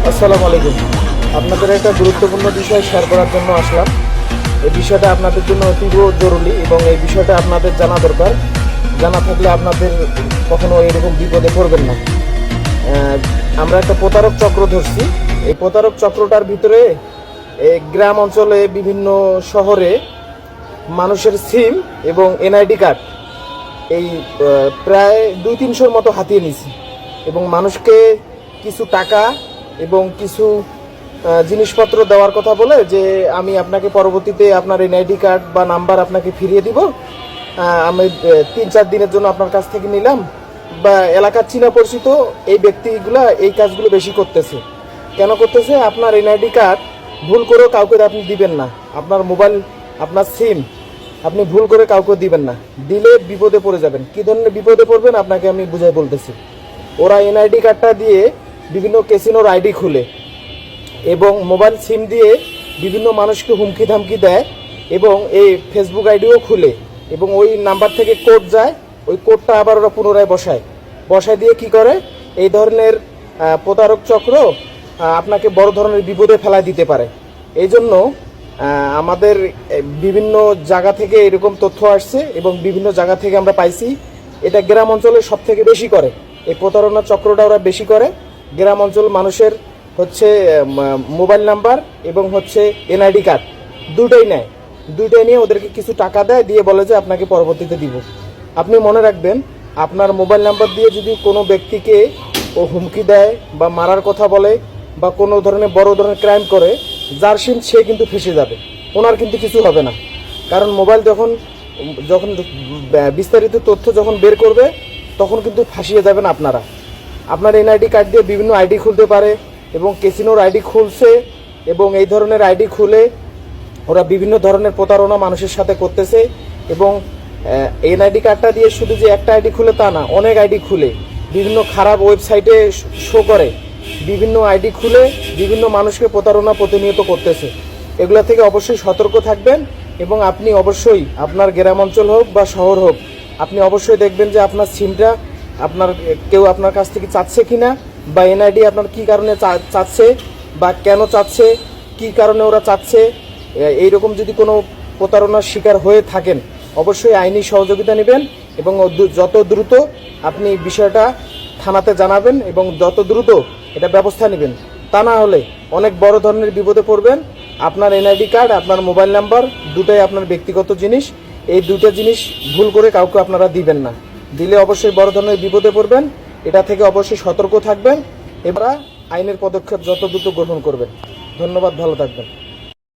আসসালামু আলাইকুম। আপনাদের একটা গুরুত্বপূর্ণ বিষয় শেয়ার করার জন্য আসলাম। এই বিষয়টা আপনাদের জন্য অতীব জরুরি এবং এই বিষয়টা আপনাদের জানা দরকার। জানা থাকলে আপনাদের কখনো এরকম বিপদে পড়বেন না। আমরা একটা প্রতারক চক্র ধরছি। এই প্রতারক চক্রটার ভিতরে এই গ্রাম অঞ্চলে বিভিন্ন শহরে মানুষের সিম এবং এনআইডি কার্ড এই প্রায় 200-300-র মতো হাতিয়ে নিছি এবং মানুষকে কিছু টাকা এবং কিছু জিনিসপত্র দেওয়ার কথা বলে যে আমি আপনাকে পরবর্তীতে আপনার এনআইডি কার্ড বা নাম্বার আপনাকে ফিরিয়ে দিব, আমি 3-4 দিনের জন্য আপনার কাছ থেকে নিলাম। বা এলাকার চীনা পরিচিত এই ব্যক্তিগুলা এই কাজগুলো বেশি করতেছে। কেন করতেছে? আপনার এনআইডি কার্ড ভুল করেও কাউকে আপনি দিবেন না, আপনার মোবাইল, আপনার সিম আপনি ভুল করে কাউকে দিবেন না। দিলে বিপদে পড়ে যাবেন। কী ধরনের বিপদে পড়বেন আপনাকে আমি বুঝাই বলতেছি। ওরা এনআইডি কার্ডটা দিয়ে বিভিন্ন ক্যাসিনোর আইডি খুলে এবং মোবাইল সিম দিয়ে বিভিন্ন মানুষকে হুমকি ধামকি দেয় এবং এই ফেসবুক আইডিও খুলে এবং ওই নাম্বার থেকে কোড যায়, ওই কোডটা আবার ওরা পুনরায় বসায় দিয়ে কি করে, এই ধরনের প্রতারক চক্র আপনাকে বড় ধরনের বিপদে ফেলা দিতে পারে। এই জন্য আমাদের বিভিন্ন জায়গা থেকে এরকম তথ্য আসছে এবং বিভিন্ন জায়গা থেকে আমরা পাইছি। এটা গ্রাম অঞ্চলে সব থেকে বেশি করে, এই প্রতারণা চক্রটা ওরা বেশি করে। গ্রাম অঞ্চল মানুষের হচ্ছে মোবাইল নাম্বার এবং হচ্ছে এনআইডি কার্ড দুটোই নেয়। দুটোই নিয়ে ওদেরকে কিছু টাকা দেয়, দিয়ে বলে যে আপনাকে পরবর্তীতে দিব। আপনি মনে রাখবেন, আপনার মোবাইল নাম্বার দিয়ে যদি কোনো ব্যক্তিকে ও হুমকি দেয় বা মারার কথা বলে বা কোনো ধরনের বড় ধরনের ক্রাইম করে, যার সিম সে কিন্তু ফেঁসে যাবে, ওনার কিন্তু কিছু হবে না। কারণ মোবাইল যখন বিস্তারিত তথ্য যখন বের করবে তখন কিন্তু ফাঁসিয়ে যাবেন আপনারা। আপনার এনআইডি কার্ড দিয়ে বিভিন্ন আইডি খুলতে পারে এবং ক্যাসিনোর আইডি খুলছে এবং এই ধরনের আইডি খুলে ওরা বিভিন্ন ধরনের প্রতারণা মানুষের সাথে করতেছে। এবং এনআইডি কার্ডটা দিয়ে শুধু যে একটা আইডি খুলে তা না, অনেক আইডি খুলে বিভিন্ন খারাপ ওয়েবসাইটে শো করে, বিভিন্ন আইডি খুলে বিভিন্ন মানুষকে প্রতারণা প্রতিনিয়ত করতেছে। এগুলা থেকে অবশ্যই সতর্ক থাকবেন এবং আপনি অবশ্যই আপনার গ্রাম অঞ্চল হোক বা শহর হোক, আপনি অবশ্যই দেখবেন যে আপনার সিমটা আপনার কেউ আপনার কাছ থেকে চাচ্ছে কিনা, বা এনআইডি আপনার কী কারণে চাচ্ছে বা কেন চাচ্ছে, কী কারণে ওরা চাচ্ছে। এইরকম যদি কোনো প্রতারণার শিকার হয়ে থাকেন অবশ্যই আইনি সহযোগিতা নেবেন এবং যত দ্রুত আপনি বিষয়টা থানাতে জানাবেন এবং যত দ্রুত এটা ব্যবস্থা নেবেন। তা না হলে অনেক বড় ধরনের বিপদে পড়বেন। আপনার এনআইডি কার্ড, আপনার মোবাইল নাম্বার দুটোই আপনার ব্যক্তিগত জিনিস। এই দুটো জিনিস ভুল করে কাউকে আপনারা দিবেন না। দিলে অবশ্যই বড় ধরনের বিপদে পড়বেন। এটা থেকে অবশ্যই সতর্ক থাকবেন। এবার আইনের পদক্ষেপ যত দ্রুত গ্রহণ করবেন। ধন্যবাদ, ভালো থাকবেন।